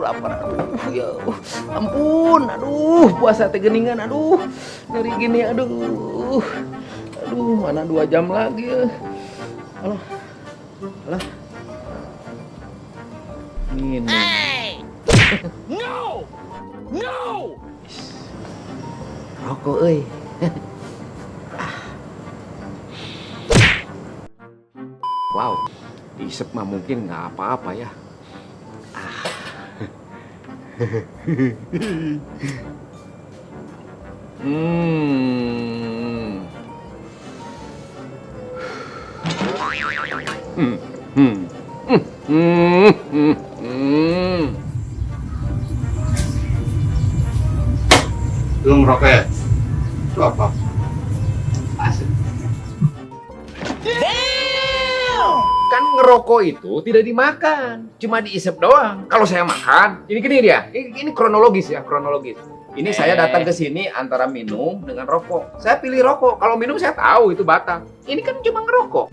lapar, ya ampun, aduh, puasa teh geningan, aduh, ngeri gini, aduh, mana 2 jam lagi, ya. Alah, alah, ini, No! No! rokok, euy. Wow, diisep mah mungkin nggak apa-apa ya. Hmm. Hmm. Hmm. Hmm. Hmm. Hmm. Lu ngerokok ya? Itu apa? Asik. Kan ngerokok itu tidak dimakan, cuma diisep doang. Kalau saya makan, ini gini dia, ini kronologis ya, kronologis. Ini saya datang ke sini antara minum dengan rokok. Saya pilih rokok. Kalau minum saya tahu itu batang. Ini kan cuma ngerokok.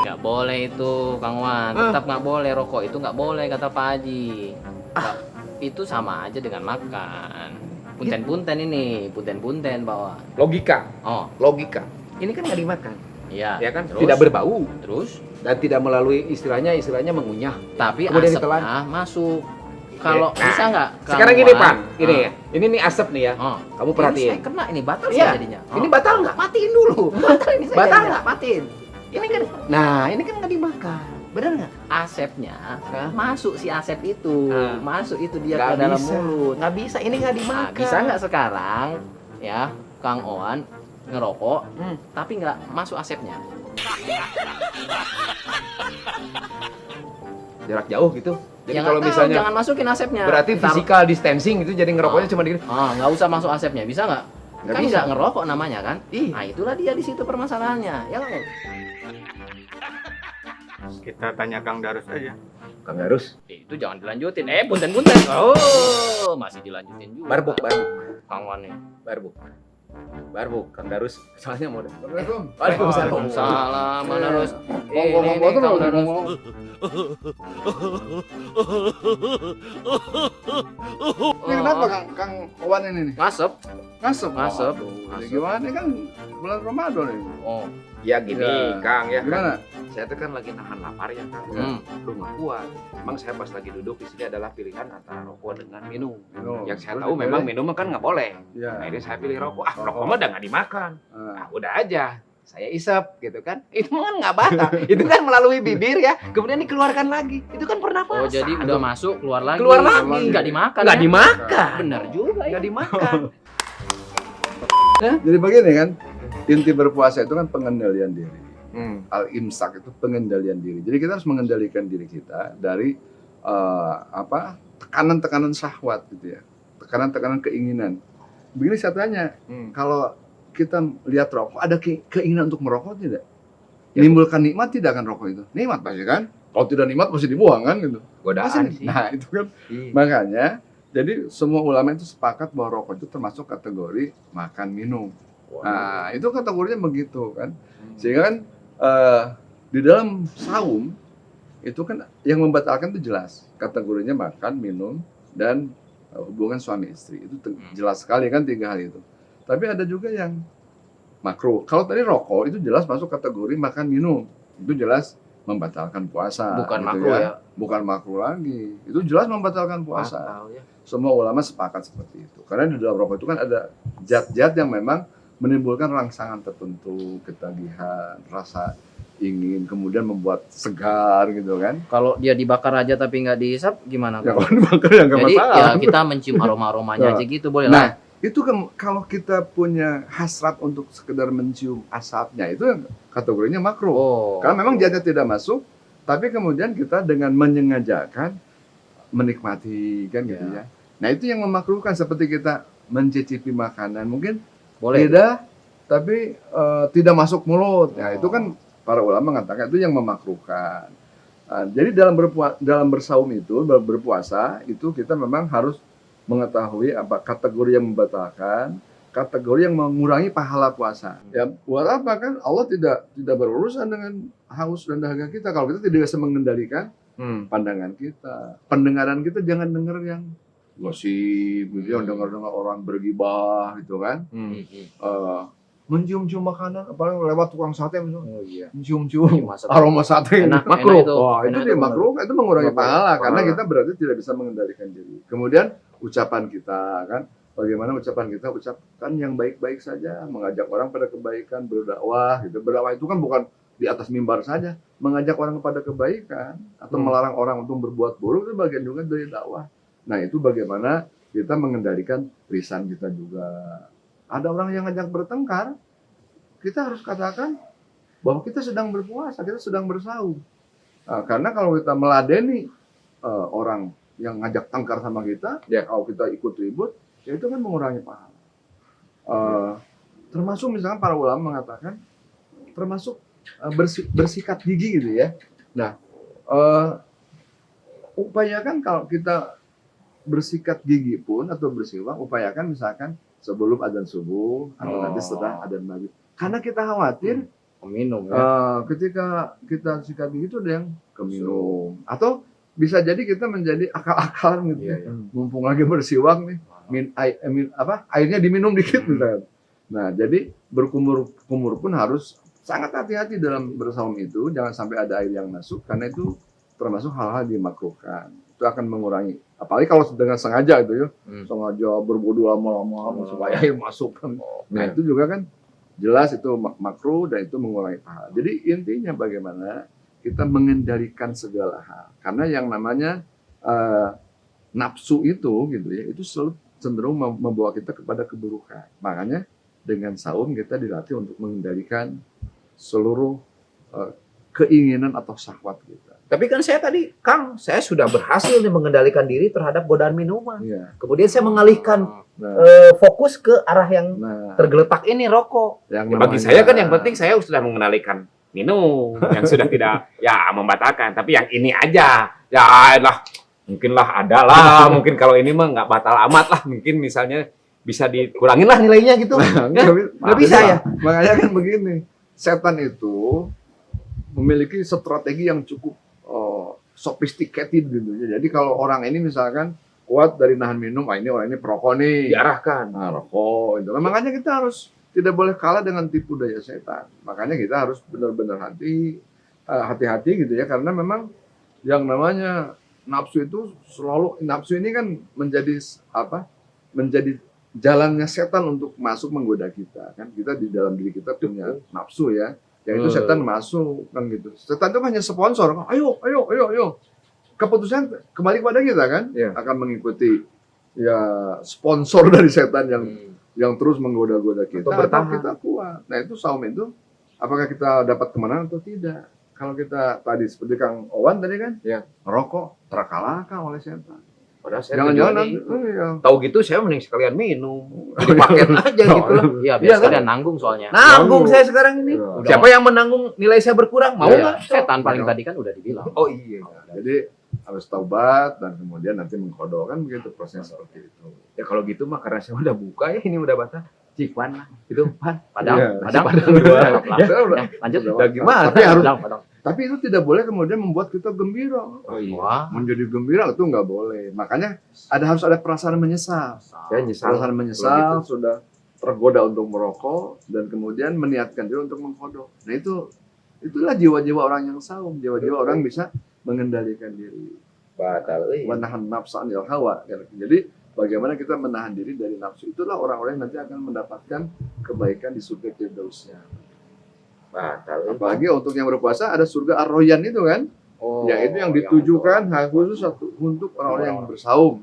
Nggak boleh itu, Kang Wan. Tetap nggak boleh, rokok itu nggak boleh, kata Pak Haji. Itu sama aja dengan makan. Punten-punten ini, punten-punten bawa. Logika, Oh, logika. Ini kan nggak dimakan, iya. ya kan? Terus? Tidak berbau Terus, dan tidak melalui istilahnya mengunyah. tapi Kemudian asapnya ditelan. masuk. Kalau Nah, bisa nggak? Kang Sekarang gini, Wan? Pan. Ini Ah. ya. Ini nih asap nih ya. Oh. Kamu Ini perhatiin. saya kena ini batal Iya. saya jadinya. Ini batal nggak? Matiin dulu. Batal ini saya Batal jadinya. nggak? Matiin. Ini kan, nah ini kan nggak dimakan. Bener nggak? Asepnya Hah? masuk si asep itu, Ah. masuk itu dia Nggak ke dalam bisa. mulut. Nggak bisa. Ini nggak Nah, dimakan. bisa nggak sekarang ya Kang Owan ngerokok tapi nggak masuk asepnya? Jarak jauh gitu. Jadi Ya, kalau nggak tahu, misalnya jangan masukin asepnya. berarti Taruh- physical distancing itu jadi ngerokoknya Oh. cuma di nggak usah masuk asepnya, bisa nggak? Nggak Kan bisa. nggak ngerokok namanya kan? Ih. Nah itulah dia di situ permasalahannya, ya kan? Kita tanya Kang Darus aja. Kang Garus. Itu jangan dilanjutin. Punten-punten. Oh, masih dilanjutin juga. Barbuk. Kang Wan nih. Barbuk, Kang Darus. Soalnya mau Assalamualaikum. Waalaikumsalam. Waalaikumsalam, Mana Darus? Ngomong Ini, Kang tuh Darus. ngomong. Ini kenapa Kang Owan ini nih? Ngasep. Ngasep. Ngasep. Aduh, gimana ini kan bulan Ramadan ini. Oh. Ya gini, Ya. Kang ya. Gimana? Saya tuh kan lagi nahan lapar ya, Kang. Aduh nggak kuat. Emang saya pas lagi duduk di sini adalah pilihan antara rokok dengan minum. Minum. Yang saya Terus tahu dipilih? memang minum kan nggak boleh. Ya. Nah ini saya pilih rokok. Rokok mah udah nggak dimakan. Ah. Nah, udah aja. Saya isep gitu kan. Itu kan nggak batal. Itu kan melalui bibir ya. Kemudian dikeluarkan lagi. Itu kan pernapasan. Oh, jadi udah masuk, keluar lagi. Keluar lagi. Nggak dimakan. nggak ya? dimakan. Bener juga ya. Nggak dimakan. Jadi begini kan, inti berpuasa itu kan pengendalian diri. Al-imsak itu pengendalian diri. Jadi kita harus mengendalikan diri kita dari tekanan-tekanan syahwat gitu ya. Tekanan-tekanan keinginan. Begini saya tanya, kalau kita lihat rokok, ada keinginan untuk merokok tidak? Ya. Menimbulkan nikmat tidak kan rokok itu? Nikmat pasti kan? Kalau tidak nikmat pasti dibuang kan gitu. Godaan Pasti- sih. Nah itu kan Iya. makanya, jadi semua ulama itu sepakat bahwa rokok itu termasuk kategori makan minum. Nah itu kategorinya begitu kan. Sehingga kan di dalam saum itu kan yang membatalkan itu jelas kategorinya makan, minum, dan hubungan suami istri itu jelas sekali kan 3 hal itu. Tapi ada juga yang makruh. Kalau tadi rokok itu jelas masuk kategori makan minum, itu jelas membatalkan puasa. Bukan gitu makruh ya. Bukan makruh lagi. Itu jelas membatalkan puasa. Batal ya. Semua ulama sepakat seperti itu. Karena di dalam rokok itu kan ada zat-zat yang memang menimbulkan rangsangan tertentu, ketagihan, rasa ingin, kemudian membuat segar gitu kan. Kalau dia dibakar aja tapi nggak dihisap gimana? Ya Kang? kalau dibakar ya nggak Jadi masalah. ya kita mencium aroma-aromanya Nah. aja gitu boleh Nah, lah. itu kan kalau kita punya hasrat untuk sekedar mencium asapnya, itu yang kategorinya makruh. Oh. Karena memang zatnya tidak masuk, tapi kemudian kita dengan menyengajakan menikmati kan gitu ya. Nah, itu yang memakruhkan seperti kita mencicipi makanan. Mungkin Boleh. lidah tapi tidak masuk mulut. Nah, itu kan para ulama mengatakan itu yang memakruhkan. Jadi dalam bersaum itu, berpuasa itu kita memang harus mengetahui apa kategori yang membatalkan, kategori yang mengurangi pahala puasa. Ya, buat apa kan? Allah tidak berurusan dengan haus dan dahaga kita. Kalau kita tidak bisa mengendalikan, pandangan kita, pendengaran kita jangan dengar yang gosip gitu ya, dengar-dengar orang bergibah gitu kan. Mencium-cium makanan, apalagi lewat tukang sate misalnya. Oh iya. Mencium-cium Cium asap. aroma sate. Enak, makruh. enak itu. Wah, itu Enak dia makruh, itu mengurangi Makruh. pahala karena Pahala. kita berarti tidak bisa mengendalikan diri. Kemudian ucapan kita kan, bagaimana ucapan kita, ucapkan yang baik-baik saja, mengajak orang pada kebaikan, berdakwah gitu. Berdakwah itu kan bukan di atas mimbar saja, mengajak orang kepada kebaikan atau melarang orang untuk berbuat buruk itu bagian juga dari dakwah. Nah, itu bagaimana kita mengendalikan lisan kita juga. Ada orang yang ngajak bertengkar, kita harus katakan bahwa kita sedang berpuasa, kita sedang bersaum. Nah, karena kalau kita meladeni orang yang ngajak tengkar sama kita, ya kalau kita ikut ribut, ya itu kan mengurangi pahala. Termasuk misalkan para ulama mengatakan, termasuk bersikat gigi gitu ya. Nah, upayakan kalau kita bersikat gigi pun atau bersiwak, upayakan misalkan sebelum adzan subuh atau nanti setelah adzan maghrib. Karena kita khawatir Minum ya. ketika kita sikat gigi itu ada yang keminum atau bisa jadi kita menjadi akal-akalan gitu. Iya, iya. Mumpung lagi bersiwak nih, airnya diminum dikit misalkan. Nah, jadi berkumur-kumur pun harus sangat hati-hati dalam bersaum itu, jangan sampai ada air yang masuk karena itu termasuk hal-hal dimakruhkan. Itu akan mengurangi. Apalagi kalau dengan sengaja itu ya, sengaja berwudu lama-lama supaya air masuk kan. Nah, itu juga kan jelas itu makruh dan itu mengurangi pahala. Jadi intinya bagaimana kita mengendalikan segala hal. Karena yang namanya nafsu itu gitu ya, itu selalu cenderung membawa kita kepada keburukan. Makanya dengan saum kita dilatih untuk mengendalikan seluruh keinginan atau syahwat kita. Tapi kan saya tadi, Kang, saya sudah berhasil nih mengendalikan diri terhadap godaan minuman. Iya. Kemudian saya mengalihkan Nah, fokus ke arah yang tergeletak ini, rokok. yang Ya, bagi saya kan yang penting saya sudah mengendalikan minum, yang sudah tidak ya membatalkan. Tapi yang ini aja, ya lah, mungkinlah ada lah, mungkin kalau ini mah nggak batal amat lah, mungkin misalnya bisa dikurangin lah nilainya gitu. Nggak bisa ya. Makanya kan begini, setan itu memiliki strategi yang cukup sophisticated gitu ya. Jadi kalau orang ini misalkan kuat dari nahan minum, ini orang ini perokok nih. Diarahkan. Nah, rokok itu. Nah, makanya kita harus tidak boleh kalah dengan tipu daya setan. Makanya kita harus benar-benar hati-hati gitu ya, karena memang yang namanya nafsu itu selalu, nafsu ini kan menjadi menjadi jalannya setan untuk masuk menggoda kita kan. Kita di dalam diri kita punya nafsu ya, yang itu setan masuk kan gitu. Setan itu hanya sponsor, ayo keputusan kembali kepada kita kan, akan mengikuti ya sponsor dari setan yang terus menggoda-goda kita atau kita kuat. Nah, itu saum itu apakah kita dapat kemenangan atau tidak. Kalau kita tadi seperti Kang Owan tadi kan, merokok terkalahkan oleh setan. Padahal saya Jangan-jangan tujuannya nanti tahu gitu saya mending sekalian minum. Jadi paket aja gitu lah. Iya, Iya biar kan? sekalian nanggung soalnya. Nanggung saya sekarang ini. Iya. Siapa yang menanggung nilai saya berkurang? Mau nggak? Setan paling tadi kan udah dibilang. Oh iya. Jadi harus taubat dan kemudian nanti mengkodok kan begitu proses seperti itu. Ya kalau gitu mah karena saya udah buka ya, ini udah batal. Cikwan lah. Itu Pan. Padang. Ya, Lanjut. Udah gimana? Tapi harus, Padang. tapi itu tidak boleh kemudian membuat kita gembira. Oh iya. Wah. Menjadi gembira itu nggak boleh. Makanya harus ada perasaan menyesal. Saya nyesal. Perasaan menyesal sudah tergoda untuk merokok dan kemudian meniatkan diri untuk mengkodok. Nah, itulah jiwa-jiwa orang yang saum, jiwa-jiwa orang bisa mengendalikan diri. Batal. Menahan nafsu anil hawa. Jadi bagaimana kita menahan diri dari nafsu, itulah orang-orang yang nanti akan mendapatkan kebaikan di surga Firdausnya. Batal. Apalagi untuk yang berpuasa ada surga Ar-Royan itu kan, ya itu yang ditujukan khusus untuk orang-orang yang bersaum.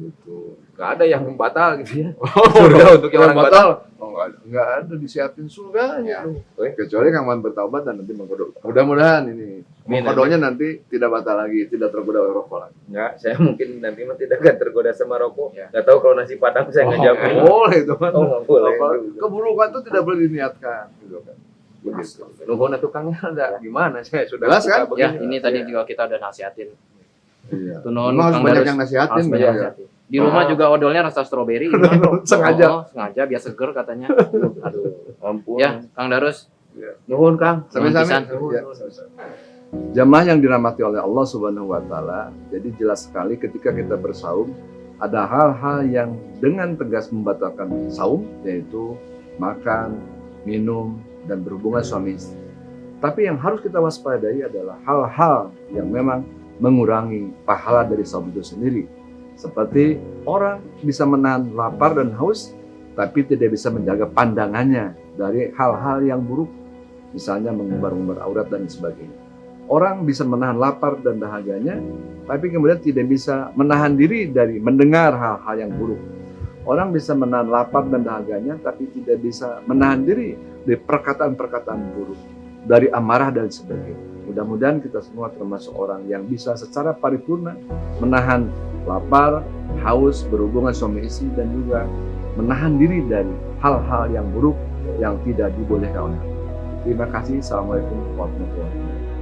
Gitu. Nggak ada yang batal gitu ya. Surga untuk yang orang batal. Oh, nggak ada disiapin surga gitu. Kecuali kawan bertaubat dan nanti mengkodok. Mudah-mudahan ini mengkodoknya nanti tidak batal lagi, tidak tergoda oleh rokok lagi. Nggak, saya mungkin nanti mah tidak akan tergoda sama rokok. Nggak tahu kalau nasi padang saya nggak jamin. Boleh itu kan. Oh, nggak boleh. Keburukan itu tidak boleh diniatkan. Gitu kan. Begitu. Nuhun tukangnya ada gimana? Saya sudah Jelas kan? buka Ya, begini. ini tadi juga kita udah nasihatin. Iya. Tunon, Memang harus Kang banyak Darus. yang nasihatin. Harus banyak ya. nasihatin. Di rumah juga odolnya rasa stroberi. Sengaja. Sengaja biar seger katanya. Aduh. Ampun. Ya, Kang Darus. Nuhun Kang. Sampai-sampai. Nuhun pisan. Ya, sampai-sampai. Jamaah yang dirahmati oleh Allah Subhanahu wa taala, jadi jelas sekali ketika kita bersaum ada hal-hal yang dengan tegas membatalkan saum, yaitu makan, minum, dan berhubungan suami istri. Tapi yang harus kita waspadai adalah hal-hal yang memang mengurangi pahala dari saum itu sendiri. Seperti orang bisa menahan lapar dan haus, tapi tidak bisa menjaga pandangannya dari hal-hal yang buruk, misalnya mengumbar-umbar aurat dan sebagainya. Orang bisa menahan lapar dan dahaganya, tapi kemudian tidak bisa menahan diri dari mendengar hal-hal yang buruk. Orang bisa menahan lapar dan dahaganya, tapi tidak bisa menahan diri dari perkataan-perkataan buruk, dari amarah dan sebagainya. Mudah-mudahan kita semua termasuk orang yang bisa secara paripurna menahan lapar, haus, berhubungan suami istri, dan juga menahan diri dari hal-hal yang buruk yang tidak dibolehkan oleh Allah. Terima kasih. Assalamualaikum warahmatullahi wabarakatuh.